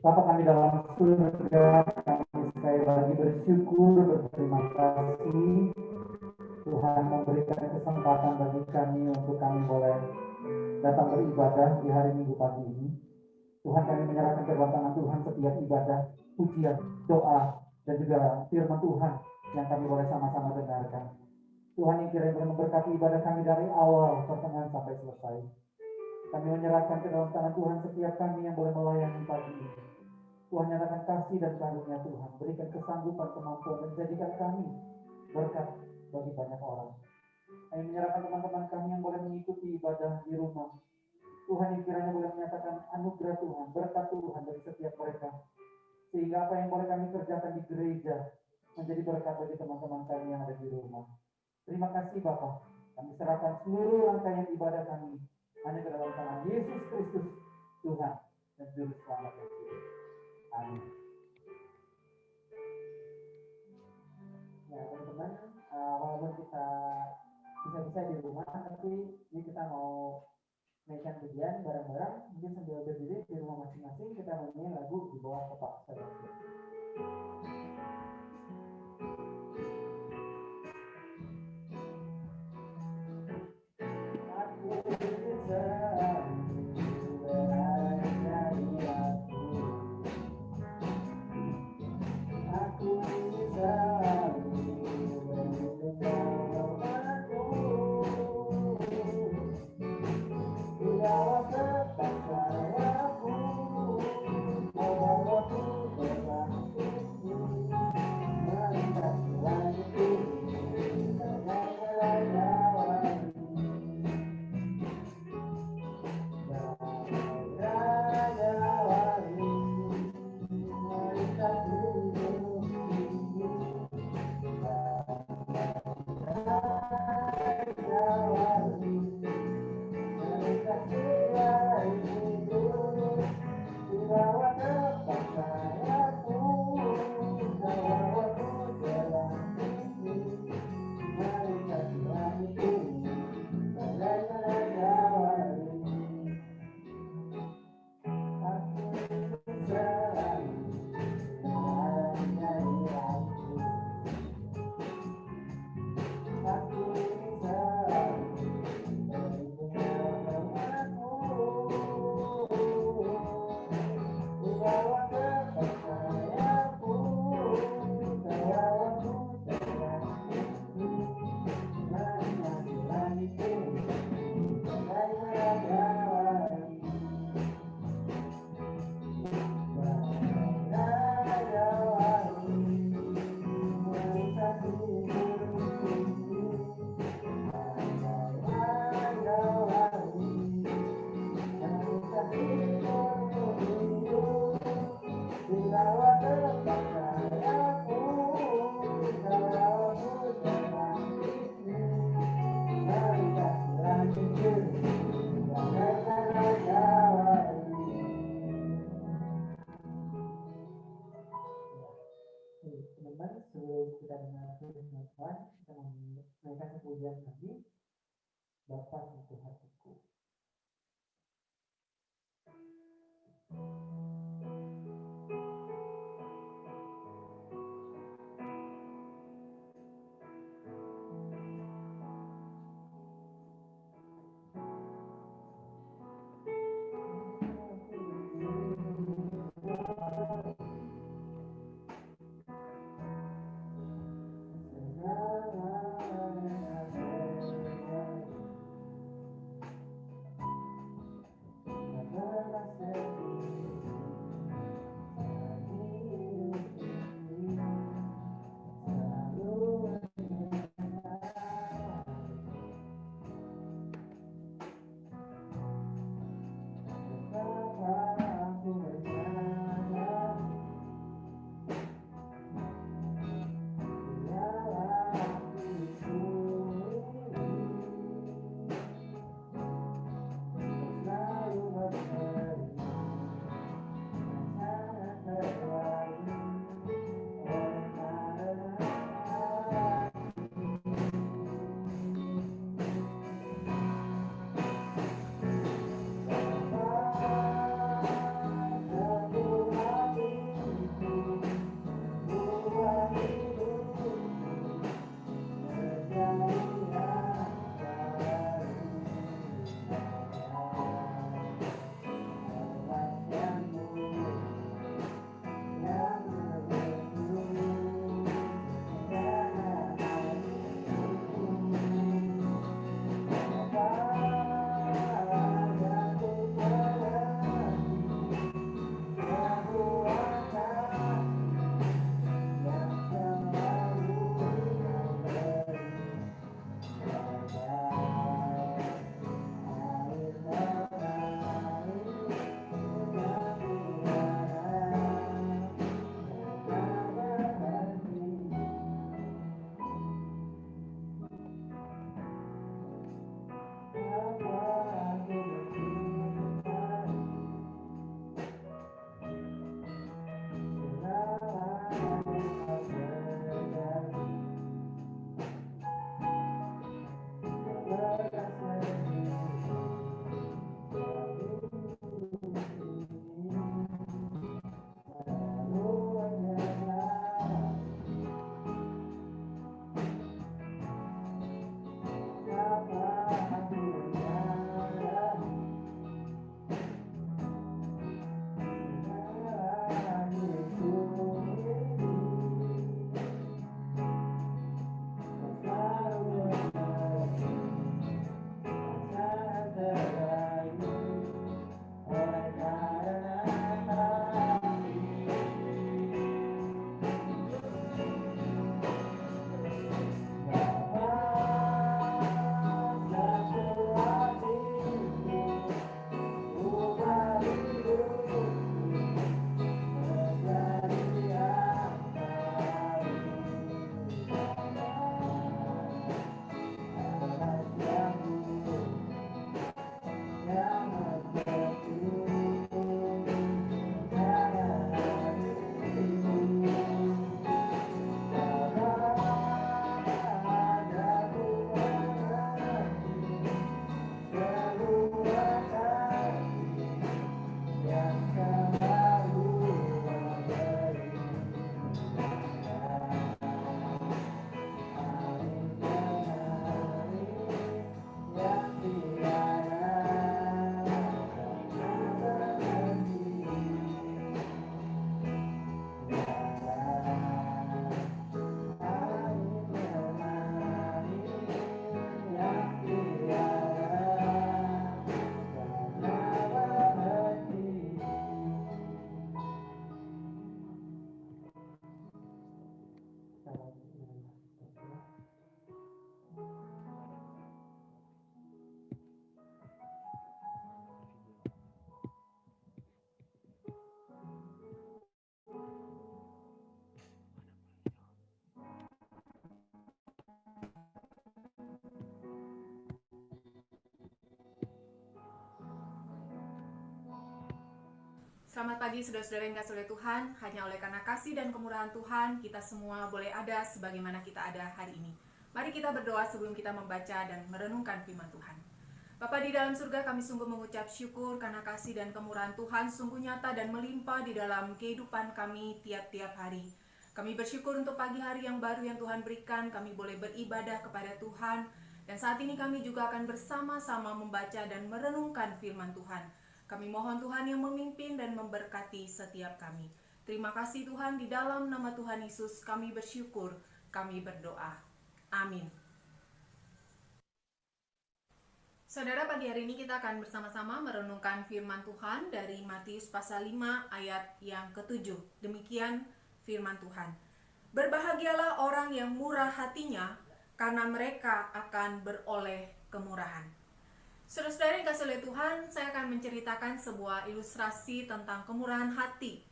Bapa kami dalam surga, kami sekali lagi bersyukur, berterima kasih Tuhan memberikan kesempatan bagi kami untuk kami boleh datang beribadah di hari Minggu pagi ini. Tuhan, kami menyerahkan ke dalam tangan Tuhan setiap ibadah, pujian, doa, dan juga firman Tuhan yang kami boleh sama-sama dengarkan. Tuhan yang kiranya boleh memberkati ibadah kami dari awal, pertengahan sampai selesai. Kami menyerahkan ke dalam tangan Tuhan setiap kami yang boleh melayani pagi ini. Tuhan nyatakan kasih dan karunia Tuhan, berikan kesanggupan, kemampuan, dan jadikan kami berkat bagi banyak orang. Kami menyerahkan teman-teman kami yang boleh mengikuti ibadah di rumah. Tuhan yang kiranya boleh menyatakan anugerah Tuhan, berkat Tuhan dari setiap mereka. Sehingga apa yang boleh kami kerjakan di gereja menjadi berkat bagi teman-teman kami yang ada di rumah. Terima kasih Bapak. Kami serahkan seluruh rangkaian ibadah kami hanya ke dalam tangan Yesus Kristus, Tuhan dan Juru Selamat yang hidup. Amin. Ya teman-teman, walaupun kita bisa-bisa di rumah, tapi ini kita mau naikkan pujian bareng-bareng, mungkin sambil berdiri di rumah masing-masing kita nyanyi lagu di bawah Bapak Saudara. Bapa itu hatiku. Selamat pagi saudara-saudara yang kasih oleh Tuhan. Hanya oleh karena kasih dan kemurahan Tuhan, kita semua boleh ada sebagaimana kita ada hari ini. Mari kita berdoa sebelum kita membaca dan merenungkan firman Tuhan. Bapa di dalam surga, kami sungguh mengucap syukur karena kasih dan kemurahan Tuhan sungguh nyata dan melimpah di dalam kehidupan kami tiap-tiap hari. Kami bersyukur untuk pagi hari yang baru yang Tuhan berikan, kami boleh beribadah kepada Tuhan. Dan saat ini kami juga akan bersama-sama membaca dan merenungkan firman Tuhan. Kami mohon Tuhan yang memimpin dan memberkati setiap kami. Terima kasih Tuhan, di dalam nama Tuhan Yesus kami bersyukur, kami berdoa. Amin. Saudara, pagi hari ini kita akan bersama-sama merenungkan firman Tuhan dari Matius pasal 5 ayat yang ke-7. Demikian firman Tuhan. Berbahagialah orang yang murah hatinya, karena mereka akan beroleh kemurahan. Saudara-saudara yang kasih oleh Tuhan, saya akan menceritakan sebuah ilustrasi tentang kemurahan hati.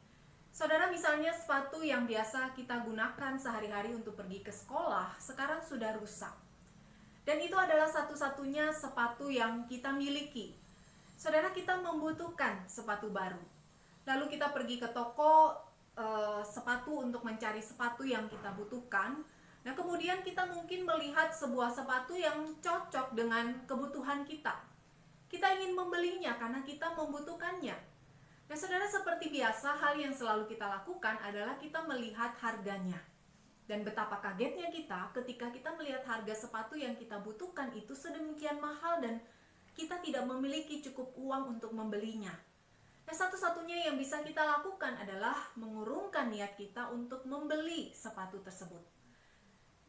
Saudara, misalnya sepatu yang biasa kita gunakan sehari-hari untuk pergi ke sekolah, sekarang sudah rusak. Dan itu adalah satu-satunya sepatu yang kita miliki. Saudara, kita membutuhkan sepatu baru. Lalu kita pergi ke toko sepatu untuk mencari sepatu yang kita butuhkan. Nah, kemudian kita mungkin melihat sebuah sepatu yang cocok dengan kebutuhan kita. Kita ingin membelinya karena kita membutuhkannya. Nah, saudara, seperti biasa, hal yang selalu kita lakukan adalah kita melihat harganya. Dan betapa kagetnya kita ketika kita melihat harga sepatu yang kita butuhkan itu sedemikian mahal dan kita tidak memiliki cukup uang untuk membelinya. Nah, satu-satunya yang bisa kita lakukan adalah mengurungkan niat kita untuk membeli sepatu tersebut.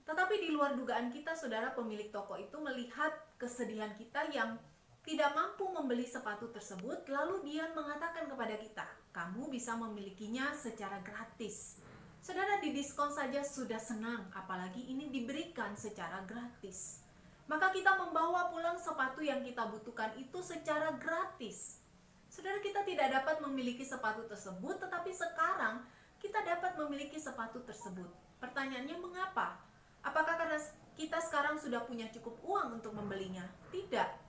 Tetapi di luar dugaan kita, saudara, pemilik toko itu melihat kesedihan kita yang tidak mampu membeli sepatu tersebut, lalu dia mengatakan kepada kita, kamu bisa memilikinya secara gratis. Saudara, di diskon saja sudah senang, apalagi ini diberikan secara gratis. Maka kita membawa pulang sepatu yang kita butuhkan itu secara gratis. Saudara, kita tidak dapat memiliki sepatu tersebut, tetapi sekarang kita dapat memiliki sepatu tersebut. Pertanyaannya, mengapa? Apakah karena kita sekarang sudah punya cukup uang untuk membelinya? Tidak.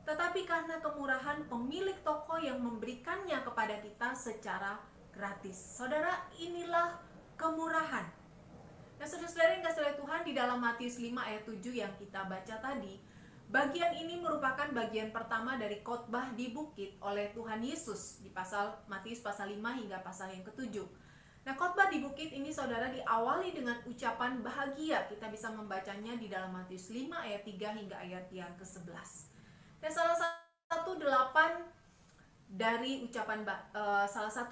Tetapi karena kemurahan pemilik toko yang memberikannya kepada kita secara gratis. Saudara, inilah kemurahan. Nah, saudara-saudara yang kasih oleh Tuhan, di dalam Matius 5 ayat 7 yang kita baca tadi, bagian ini merupakan bagian pertama dari khotbah di bukit oleh Tuhan Yesus di Matius pasal 5 hingga pasal yang ke-7. Nah, khotbah di bukit ini, saudara, diawali dengan ucapan bahagia. Kita bisa membacanya di dalam Matius 5 ayat 3 hingga ayat yang ke-11. Dan salah satu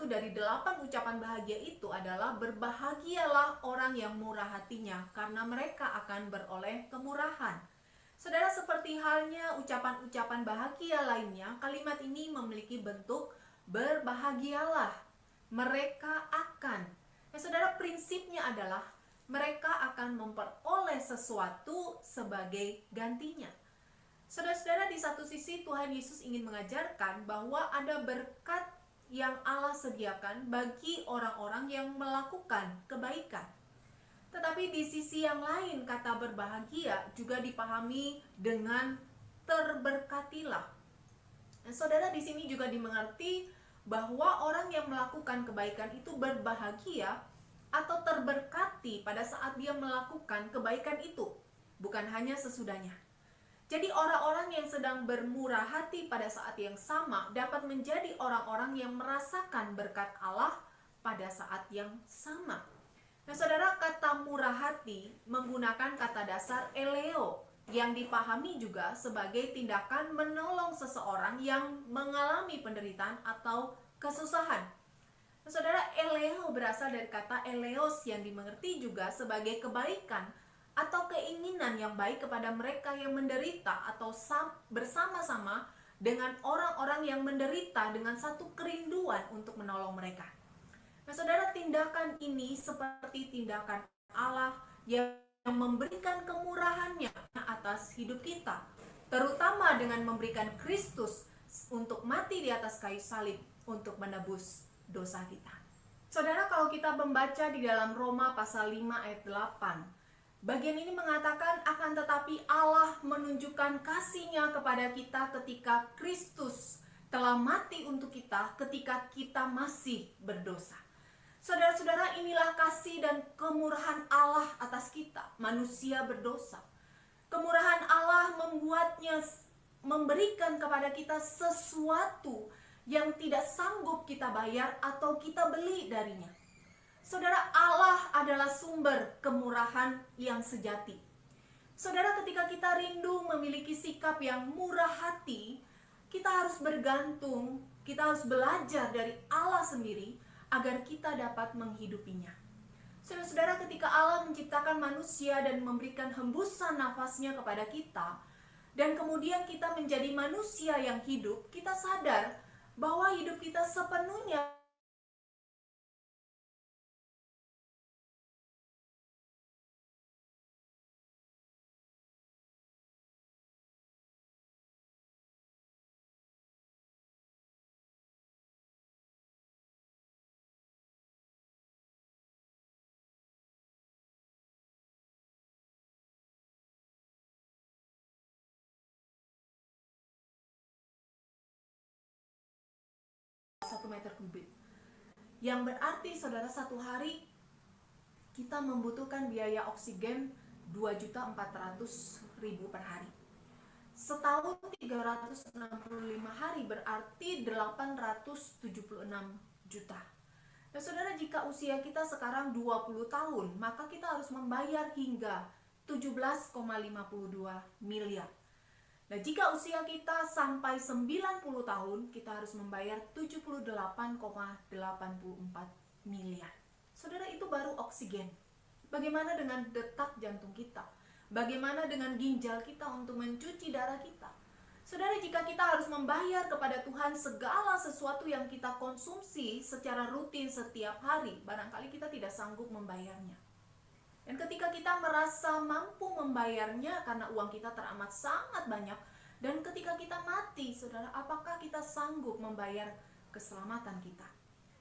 dari 8 ucapan bahagia itu adalah berbahagialah orang yang murah hatinya, karena mereka akan beroleh kemurahan. Saudara, seperti halnya ucapan-ucapan bahagia lainnya, kalimat ini memiliki bentuk berbahagialah. Mereka akan. Nah, saudara, prinsipnya adalah mereka akan memperoleh sesuatu sebagai gantinya. Saudara-saudara, di satu sisi Tuhan Yesus ingin mengajarkan bahwa ada berkat yang Allah sediakan bagi orang-orang yang melakukan kebaikan. Tetapi di sisi yang lain, kata berbahagia juga dipahami dengan terberkatilah. Nah, saudara, di sini juga dimengerti bahwa orang yang melakukan kebaikan itu berbahagia atau terberkati pada saat dia melakukan kebaikan itu, bukan hanya sesudahnya. Jadi orang-orang yang sedang bermurah hati pada saat yang sama dapat menjadi orang-orang yang merasakan berkat Allah pada saat yang sama. Nah, saudara, kata murah hati menggunakan kata dasar eleo, yang dipahami juga sebagai tindakan menolong seseorang yang mengalami penderitaan atau kesusahan. Nah, saudara, eleo berasal dari kata eleos yang dimengerti juga sebagai kebaikan atau keinginan yang baik kepada mereka yang menderita atau bersama-sama dengan orang-orang yang menderita dengan satu kerinduan untuk menolong mereka. Nah, saudara, tindakan ini seperti tindakan Allah yang memberikan kemurahannya atas hidup kita, terutama dengan memberikan Kristus untuk mati di atas kayu salib untuk menebus dosa kita. Saudara, kalau kita membaca di dalam Roma pasal 5 ayat 8, bagian ini mengatakan, akan tetapi Allah menunjukkan kasih-Nya kepada kita ketika Kristus telah mati untuk kita ketika kita masih berdosa. Saudara-saudara, inilah kasih dan kemurahan Allah atas kita, manusia berdosa. Kemurahan Allah membuatnya memberikan kepada kita sesuatu yang tidak sanggup kita bayar atau kita beli darinya. Saudara, Allah adalah sumber kemurahan yang sejati. Saudara, ketika kita rindu memiliki sikap yang murah hati, kita harus bergantung, kita harus belajar dari Allah sendiri agar kita dapat menghidupinya. Saudara-saudara, ketika Allah menciptakan manusia dan memberikan hembusan nafasnya kepada kita, dan kemudian kita menjadi manusia yang hidup, kita sadar bahwa hidup kita sepenuhnya satu meter kubik. Yang berarti saudara, satu hari kita membutuhkan biaya oksigen 2.400.000 per hari. Setahun 365 hari berarti 876 juta. Nah saudara, jika usia kita sekarang 20 tahun, maka kita harus membayar hingga 17,52 miliar. Nah, jika usia kita sampai 90 tahun, kita harus membayar 78,84 miliar. Saudara, itu baru oksigen. Bagaimana dengan detak jantung kita? Bagaimana dengan ginjal kita untuk mencuci darah kita? Saudara, jika kita harus membayar kepada Tuhan segala sesuatu yang kita konsumsi secara rutin setiap hari, barangkali kita tidak sanggup membayarnya. Dan ketika kita merasa mampu membayarnya karena uang kita teramat sangat banyak, dan ketika kita mati, saudara, apakah kita sanggup membayar keselamatan kita?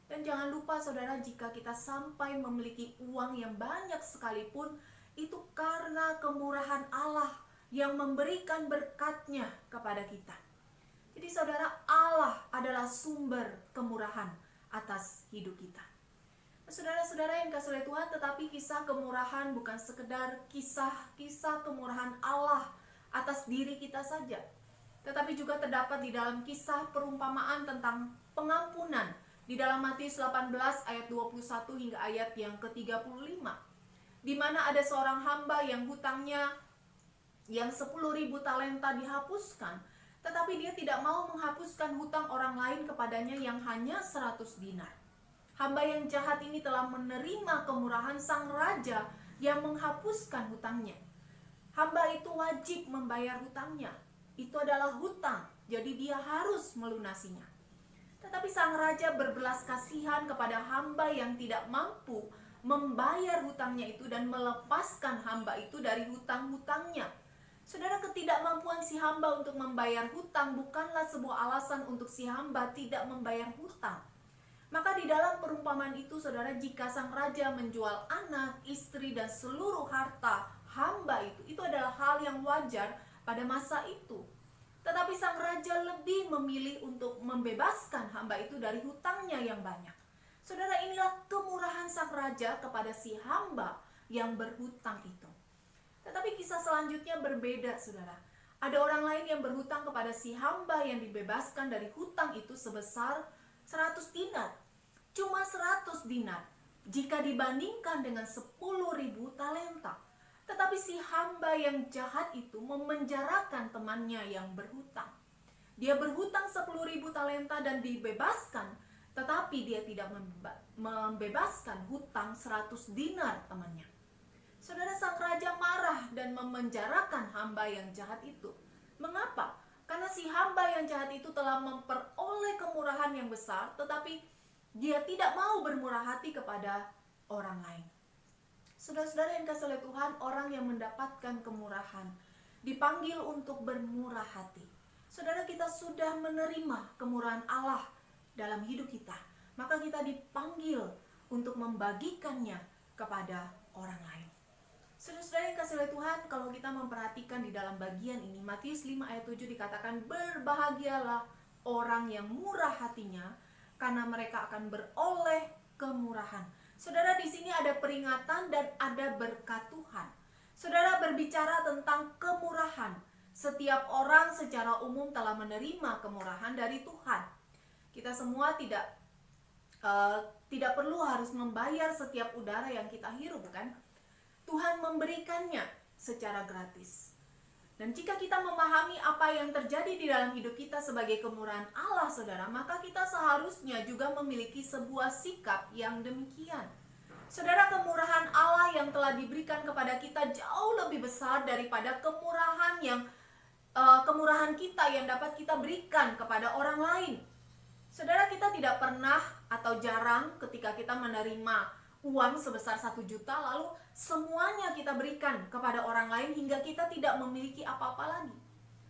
Dan jangan lupa saudara, jika kita sampai memiliki uang yang banyak sekalipun, itu karena kemurahan Allah yang memberikan berkat-Nya kepada kita. Jadi saudara, Allah adalah sumber kemurahan atas hidup kita. Saudara-saudara yang kasih oleh Tuhan, tetapi kisah kemurahan bukan sekedar kisah kemurahan Allah atas diri kita saja, tetapi juga terdapat di dalam kisah perumpamaan tentang pengampunan di dalam Matius 18 ayat 21 hingga ayat yang ke-35, di mana ada seorang hamba yang hutangnya yang 10.000 talenta dihapuskan, tetapi dia tidak mau menghapuskan hutang orang lain kepadanya yang hanya 100 dinar. Hamba yang jahat ini telah menerima kemurahan sang raja yang menghapuskan hutangnya. Hamba itu wajib membayar hutangnya. Itu adalah hutang, jadi dia harus melunasinya. Tetapi sang raja berbelas kasihan kepada hamba yang tidak mampu membayar hutangnya itu dan melepaskan hamba itu dari hutang-hutangnya. Saudara, ketidakmampuan si hamba untuk membayar hutang bukanlah sebuah alasan untuk si hamba tidak membayar hutang. Maka di dalam perumpamaan itu, saudara, jika sang raja menjual anak, istri, dan seluruh harta hamba itu adalah hal yang wajar pada masa itu. Tetapi sang raja lebih memilih untuk membebaskan hamba itu dari hutangnya yang banyak. Saudara, inilah kemurahan sang raja kepada si hamba yang berhutang itu. Tetapi kisah selanjutnya berbeda, saudara. Ada orang lain yang berhutang kepada si hamba yang dibebaskan dari hutang itu sebesar 100 dinar. Cuma 100 dinar jika dibandingkan dengan 10.000 talenta. Tetapi si hamba yang jahat itu memenjarakan temannya yang berhutang. Dia berhutang 10.000 talenta dan dibebaskan, tetapi dia tidak membebaskan hutang 100 dinar temannya. Saudara, sang raja marah dan memenjarakan hamba yang jahat itu. Mengapa? Karena si hamba yang jahat itu telah memperoleh kemurahan yang besar, tetapi dia tidak mau bermurah hati kepada orang lain. Saudara-saudara yang kasih oleh Tuhan, orang yang mendapatkan kemurahan dipanggil untuk bermurah hati. Saudara, kita sudah menerima kemurahan Allah dalam hidup kita, maka kita dipanggil untuk membagikannya kepada orang lain. Saudara-saudara yang kasih oleh Tuhan, kalau kita memperhatikan di dalam bagian ini, Matius 5 ayat 7 dikatakan, berbahagialah orang yang murah hatinya, karena mereka akan beroleh kemurahan. Saudara, di sini ada peringatan dan ada berkat Tuhan. Saudara berbicara tentang kemurahan. Setiap orang secara umum telah menerima kemurahan dari Tuhan. Kita semua tidak perlu harus membayar setiap udara yang kita hirup, bukan? Tuhan memberikannya secara gratis. Dan jika kita memahami apa yang terjadi di dalam hidup kita sebagai kemurahan Allah, saudara, maka kita seharusnya juga memiliki sebuah sikap yang demikian. Saudara, kemurahan Allah yang telah diberikan kepada kita jauh lebih besar daripada kemurahan kita yang dapat kita berikan kepada orang lain. Saudara, kita tidak pernah atau jarang ketika kita menerima uang sebesar 1 juta lalu semuanya kita berikan kepada orang lain hingga kita tidak memiliki apa-apa lagi.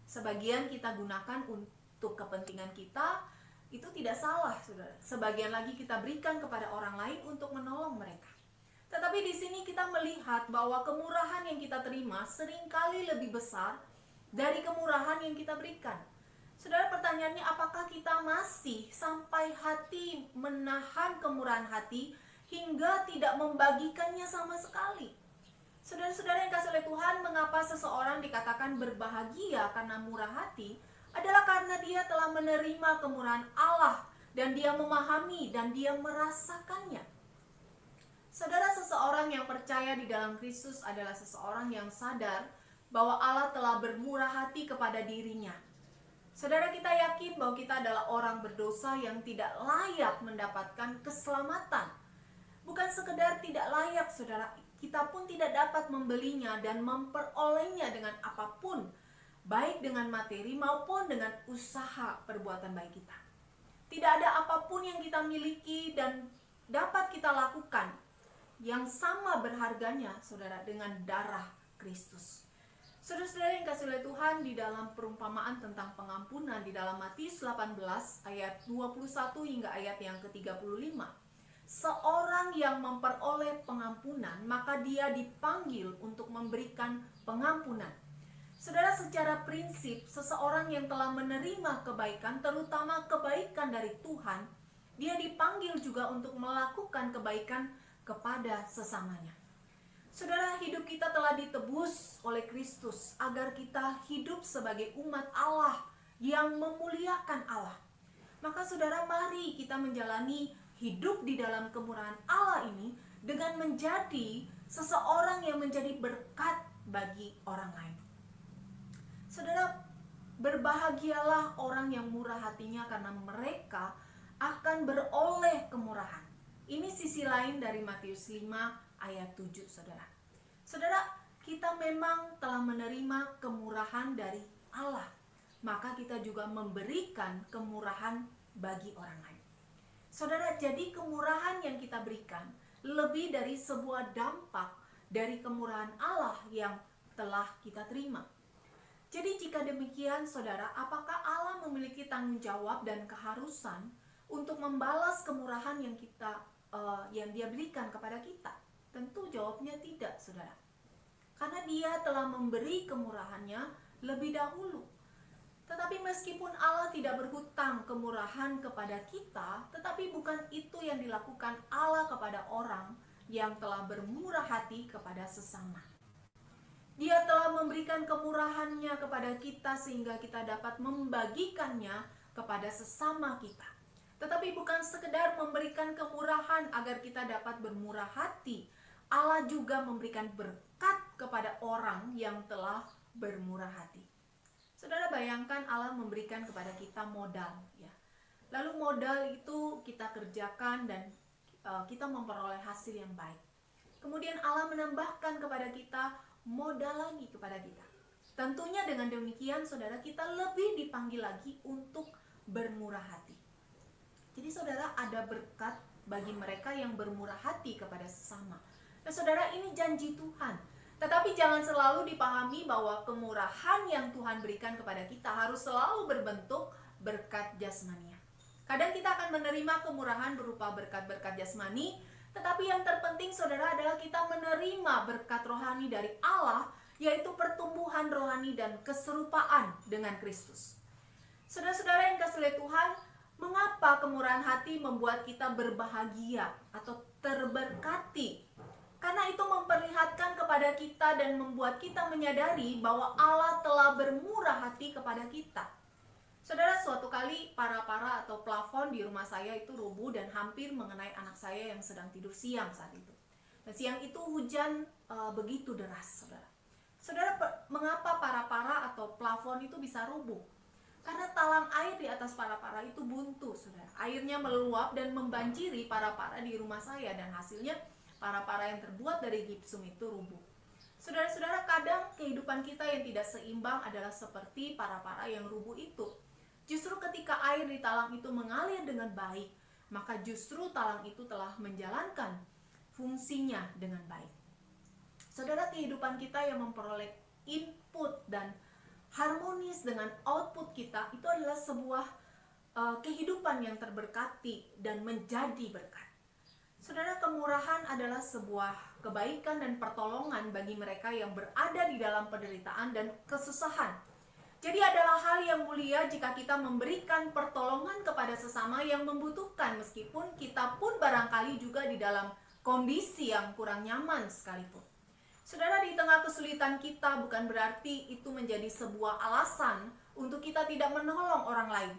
Sebagian kita gunakan untuk kepentingan kita, itu tidak salah, saudara. Sebagian lagi kita berikan kepada orang lain untuk menolong mereka. Tetapi di sini kita melihat bahwa kemurahan yang kita terima seringkali lebih besar dari kemurahan yang kita berikan. Saudara, pertanyaannya, apakah kita masih sampai hati menahan kemurahan hati hingga tidak membagikannya sama sekali? Saudara-saudara yang kasih oleh Tuhan, mengapa seseorang dikatakan berbahagia karena murah hati? Adalah karena dia telah menerima kemurahan Allah dan dia memahami dan dia merasakannya. Saudara, seseorang yang percaya di dalam Kristus adalah seseorang yang sadar bahwa Allah telah bermurah hati kepada dirinya. Saudara, kita yakin bahwa kita adalah orang berdosa yang tidak layak mendapatkan keselamatan. Bukan sekedar tidak layak, saudara, kita pun tidak dapat membelinya dan memperolehnya dengan apapun, baik dengan materi maupun dengan usaha perbuatan baik kita. Tidak ada apapun yang kita miliki dan dapat kita lakukan yang sama berharganya, saudara, dengan darah Kristus. Saudara-saudara yang kasih oleh Tuhan, di dalam perumpamaan tentang pengampunan di dalam Matius 18 ayat 21 hingga ayat yang ke-35, seorang yang memperoleh pengampunan maka dia dipanggil untuk memberikan pengampunan. Saudara, secara prinsip seseorang yang telah menerima kebaikan, terutama kebaikan dari Tuhan, dia dipanggil juga untuk melakukan kebaikan kepada sesamanya. Saudara, hidup kita telah ditebus oleh Kristus agar kita hidup sebagai umat Allah yang memuliakan Allah. Maka saudara, mari kita menjalani hidup di dalam kemurahan Allah ini dengan menjadi seseorang yang menjadi berkat bagi orang lain. Saudara, berbahagialah orang yang murah hatinya karena mereka akan beroleh kemurahan. Ini sisi lain dari Matius 5 ayat 7, saudara. Saudara, kita memang telah menerima kemurahan dari Allah, maka kita juga memberikan kemurahan bagi orang lain. Saudara, jadi kemurahan yang kita berikan lebih dari sebuah dampak dari kemurahan Allah yang telah kita terima. Jadi jika demikian, saudara, apakah Allah memiliki tanggung jawab dan keharusan untuk membalas kemurahan yang Dia berikan kepada kita? Tentu jawabnya tidak, saudara. Karena Dia telah memberi kemurahannya lebih dahulu. Tetapi meskipun Allah tidak berhutang kemurahan kepada kita, tetapi bukan itu yang dilakukan Allah kepada orang yang telah bermurah hati kepada sesama. Dia telah memberikan kemurahannya kepada kita sehingga kita dapat membagikannya kepada sesama kita. Tetapi bukan sekedar memberikan kemurahan agar kita dapat bermurah hati, Allah juga memberikan berkat kepada orang yang telah bermurah hati. Saudara, bayangkan Allah memberikan kepada kita modal, ya. Lalu modal itu kita kerjakan dan kita memperoleh hasil yang baik. Kemudian Allah menambahkan kepada kita modal lagi kepada kita. Tentunya dengan demikian, saudara, kita lebih dipanggil lagi untuk bermurah hati. Jadi saudara, ada berkat bagi mereka yang bermurah hati kepada sesama. Nah saudara, ini janji Tuhan. Tetapi jangan selalu dipahami bahwa kemurahan yang Tuhan berikan kepada kita harus selalu berbentuk berkat jasmania. Kadang kita akan menerima kemurahan berupa berkat-berkat jasmani, tetapi yang terpenting saudara adalah kita menerima berkat rohani dari Allah, yaitu pertumbuhan rohani dan keserupaan dengan Kristus. Saudara-saudara yang kasih oleh Tuhan, mengapa kemurahan hati membuat kita berbahagia atau terberkati? Karena itu memperlihatkan kepada kita dan membuat kita menyadari bahwa Allah telah bermurah hati kepada kita. Saudara, suatu kali para-para atau plafon di rumah saya itu rubuh dan hampir mengenai anak saya yang sedang tidur siang saat itu. Dan siang itu hujan begitu deras, saudara. Saudara, mengapa para-para atau plafon itu bisa rubuh? Karena talang air di atas para-para itu buntu, saudara. Airnya meluap dan membanjiri para-para di rumah saya, dan hasilnya para-para yang terbuat dari gipsum itu rubuh. Saudara-saudara, kadang kehidupan kita yang tidak seimbang adalah seperti para-para yang rubuh itu. Justru ketika air di talang itu mengalir dengan baik, maka justru talang itu telah menjalankan fungsinya dengan baik. Saudara, kehidupan kita yang memperoleh input dan harmonis dengan output kita itu adalah sebuah kehidupan yang terberkati dan menjadi berkat. Saudara, kemurahan adalah sebuah kebaikan dan pertolongan bagi mereka yang berada di dalam penderitaan dan kesusahan. Jadi adalah hal yang mulia jika kita memberikan pertolongan kepada sesama yang membutuhkan, meskipun kita pun barangkali juga di dalam kondisi yang kurang nyaman sekalipun. Saudara, di tengah kesulitan kita bukan berarti itu menjadi sebuah alasan untuk kita tidak menolong orang lain.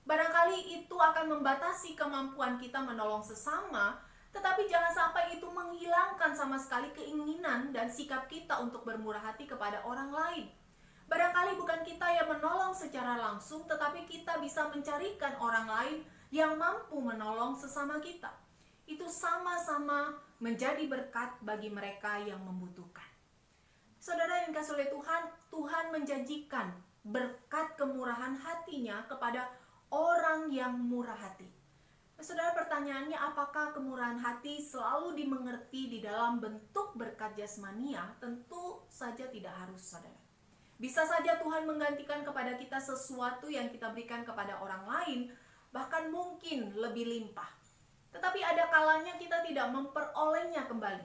Barangkali itu akan membatasi kemampuan kita menolong sesama, tetapi jangan sampai itu menghilangkan sama sekali keinginan dan sikap kita untuk bermurah hati kepada orang lain. Barangkali bukan kita yang menolong secara langsung, tetapi kita bisa mencarikan orang lain yang mampu menolong sesama kita. Itu sama-sama menjadi berkat bagi mereka yang membutuhkan. Saudara yang kasih oleh Tuhan, Tuhan menjanjikan berkat kemurahan hatinya kepada orang yang murah hati. Saudara, pertanyaannya, apakah kemurahan hati selalu dimengerti di dalam bentuk berkat jasmania? Tentu saja tidak harus, saudara. Bisa saja Tuhan menggantikan kepada kita sesuatu yang kita berikan kepada orang lain, bahkan mungkin lebih limpah. Tetapi ada kalanya kita tidak memperolehnya kembali.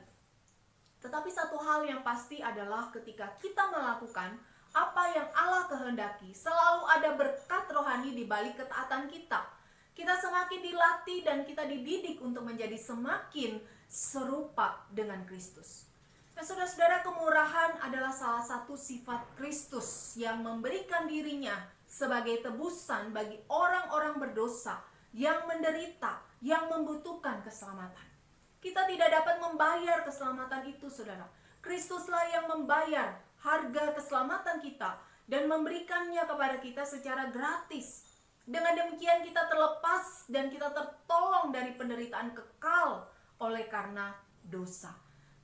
Tetapi satu hal yang pasti adalah ketika kita melakukan apa yang Allah kehendaki, selalu ada berkat rohani di balik ketaatan kita. Kita semakin dilatih dan kita dididik untuk menjadi semakin serupa dengan Kristus. Nah, saudara-saudara, kemurahan adalah salah satu sifat Kristus yang memberikan dirinya sebagai tebusan bagi orang-orang berdosa yang menderita, yang membutuhkan keselamatan. Kita tidak dapat membayar keselamatan itu, saudara. Kristuslah yang membayar harga keselamatan kita dan memberikannya kepada kita secara gratis. Dengan demikian kita terlepas dan kita tertolong dari penderitaan kekal oleh karena dosa.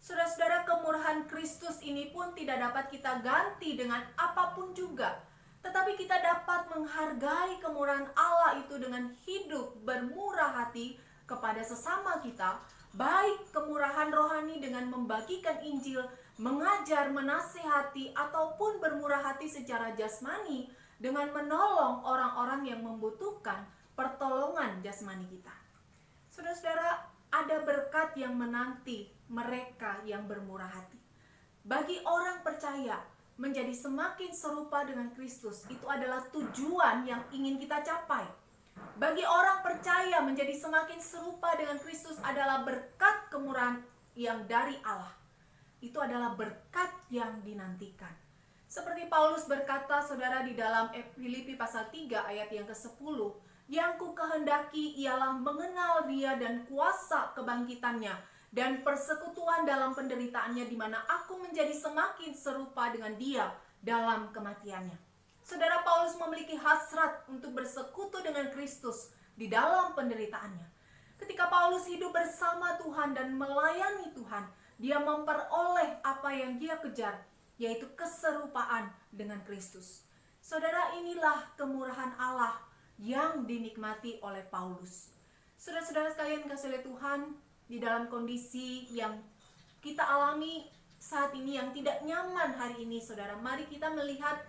Saudara-saudara, kemurahan Kristus ini pun tidak dapat kita ganti dengan apapun juga. Tetapi kita dapat menghargai kemurahan Allah itu dengan hidup bermurah hati kepada sesama kita. Baik kemurahan rohani dengan membagikan Injil, mengajar, menasihati, ataupun bermurah hati secara jasmani dengan menolong orang-orang yang membutuhkan pertolongan jasmani kita. Saudara-saudara, ada berkat yang menanti mereka yang bermurah hati. Bagi orang percaya, menjadi semakin serupa dengan Kristus itu adalah tujuan yang ingin kita capai. Bagi orang percaya, menjadi semakin serupa dengan Kristus adalah berkat kemurahan yang dari Allah. Itu adalah berkat yang dinantikan. Seperti Paulus berkata, saudara, di dalam Filipi pasal 3 ayat yang ke-10, yang ku kehendaki ialah mengenal Dia dan kuasa kebangkitannya dan persekutuan dalam penderitaannya, di mana aku menjadi semakin serupa dengan Dia dalam kematiannya. Saudara, Paulus memiliki hasrat untuk bersekutu dengan Kristus di dalam penderitaannya. Ketika Paulus hidup bersama Tuhan dan melayani Tuhan, dia memperoleh apa yang dia kejar, yaitu keserupaan dengan Kristus. Saudara, inilah kemurahan Allah yang dinikmati oleh Paulus. Saudara-saudara sekalian kasih oleh Tuhan, di dalam kondisi yang kita alami saat ini yang tidak nyaman hari ini, saudara, mari kita melihat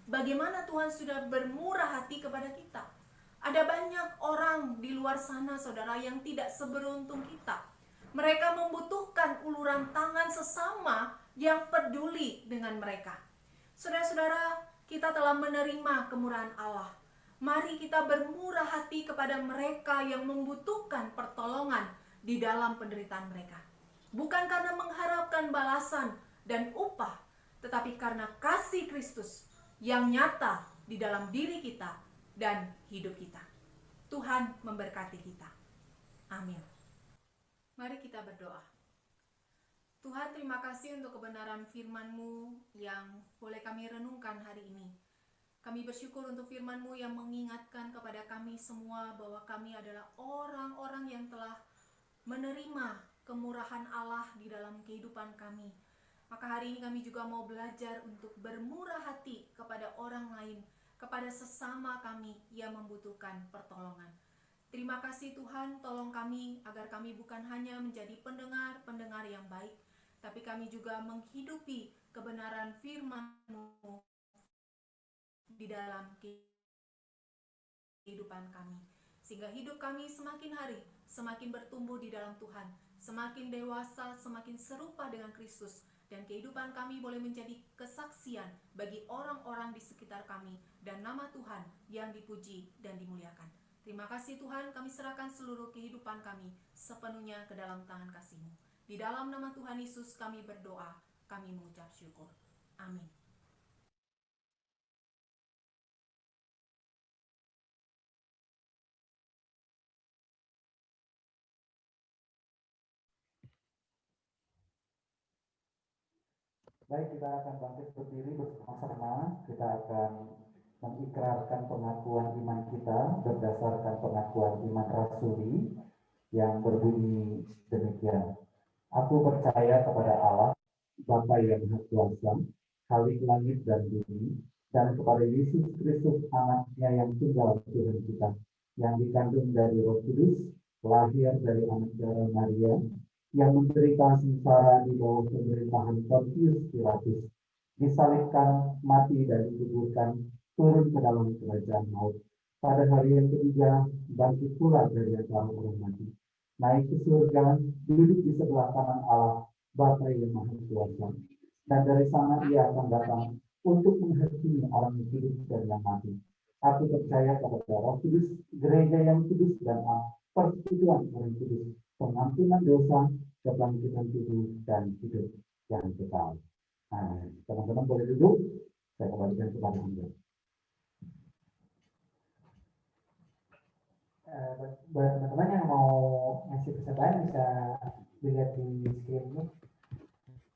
bagaimana Tuhan sudah bermurah hati kepada kita. Ada banyak orang di luar sana, saudara, yang tidak seberuntung kita. Mereka membutuhkan uluran tangan sesama yang peduli dengan mereka. Saudara-saudara, kita telah menerima kemurahan Allah. Mari kita bermurah hati kepada mereka yang membutuhkan pertolongan di dalam penderitaan mereka. Bukan karena mengharapkan balasan dan upah, tetapi karena kasih Kristus yang nyata di dalam diri kita dan hidup kita. Tuhan memberkati kita. Amin. Mari kita berdoa. Tuhan, terima kasih untuk kebenaran firman-Mu yang boleh kami renungkan hari ini. Kami bersyukur untuk firman-Mu yang mengingatkan kepada kami semua bahwa kami adalah orang-orang yang telah menerima kemurahan Allah di dalam kehidupan kami. Maka hari ini kami juga mau belajar untuk bermurah hati kepada orang lain, kepada sesama kami yang membutuhkan pertolongan. Terima kasih Tuhan, tolong kami agar kami bukan hanya menjadi pendengar-pendengar yang baik, tapi kami juga menghidupi kebenaran firman-Mu di dalam kehidupan kami, sehingga hidup kami semakin hari semakin bertumbuh di dalam Tuhan, semakin dewasa, semakin serupa dengan Kristus, dan kehidupan kami boleh menjadi kesaksian bagi orang-orang di sekitar kami, dan nama Tuhan yang dipuji dan dimuliakan. Terima kasih Tuhan, kami serahkan seluruh kehidupan kami sepenuhnya ke dalam tangan kasih-Mu. Di dalam nama Tuhan Yesus kami berdoa, kami mengucap syukur. Amin. Baik, kita akan bangkit berdiri bersama-sama. Kita akan mengikrarkan pengakuan iman kita berdasarkan pengakuan iman rasuli yang berbunyi demikian. Aku percaya kepada Allah, Bapa yang Maha Kuasa, Khalik langit dan bumi, dan kepada Yesus Kristus anaknya yang tunggal Tuhan kita, yang dikandung dari Roh Kudus, lahir dari anak darah Maria, yang menderita sengsara di bawah pemerintahan Pontius Pilatus, disalibkan, mati dan dikuburkan, turun ke dalam kerajaan maut. Pada hari yang ketiga, bangkit pula dari antara orang mati, naik ke surga, duduk di sebelah kanan Allah, Bapa yang Maha Kuasa. Dan dari sana ia akan datang untuk menghakimi orang yang hidup dan yang mati. Aku percaya kepada Roh Kudus, gereja yang kudus dan persekutuan orang kudus, pengampunan dosa, kebangkitan tubuh dan hidup yang kekal. Teman-teman boleh duduk, saya kembalikan kepada Anda. Buat teman-teman yang mau ngasih persembahan bisa dilihat di screen ini,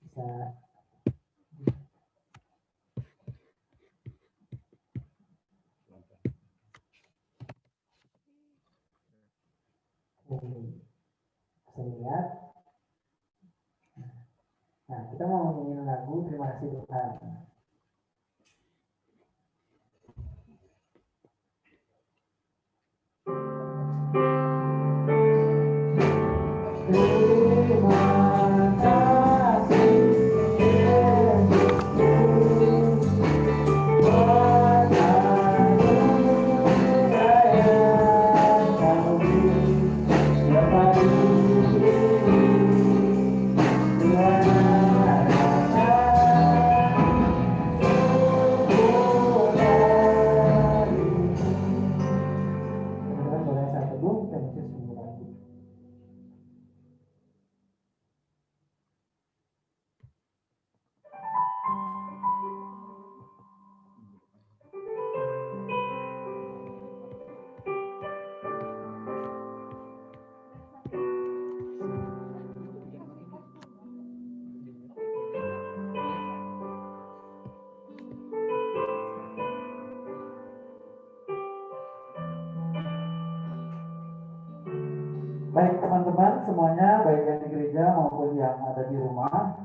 bisa bisa lihat. Nah, kita mau nyanyiin lagu Terima Kasih Tuhan. Baik teman-teman semuanya, baik yang di gereja maupun yang ada di rumah,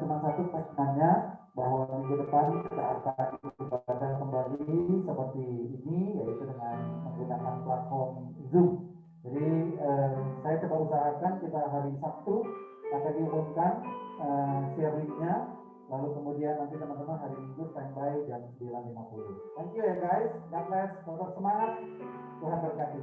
cuma satu pesanannya bahwa minggu depan kita akan beribadah kembali seperti ini, yaitu dengan menggunakan platform Zoom. Jadi saya coba usahakan kita hari Sabtu akan diumumkan share link-nya, lalu kemudian nanti teman-teman hari Minggu standby jam 9.50. Thank you ya guys, God bless, tetap semangat, Tuhan berkati.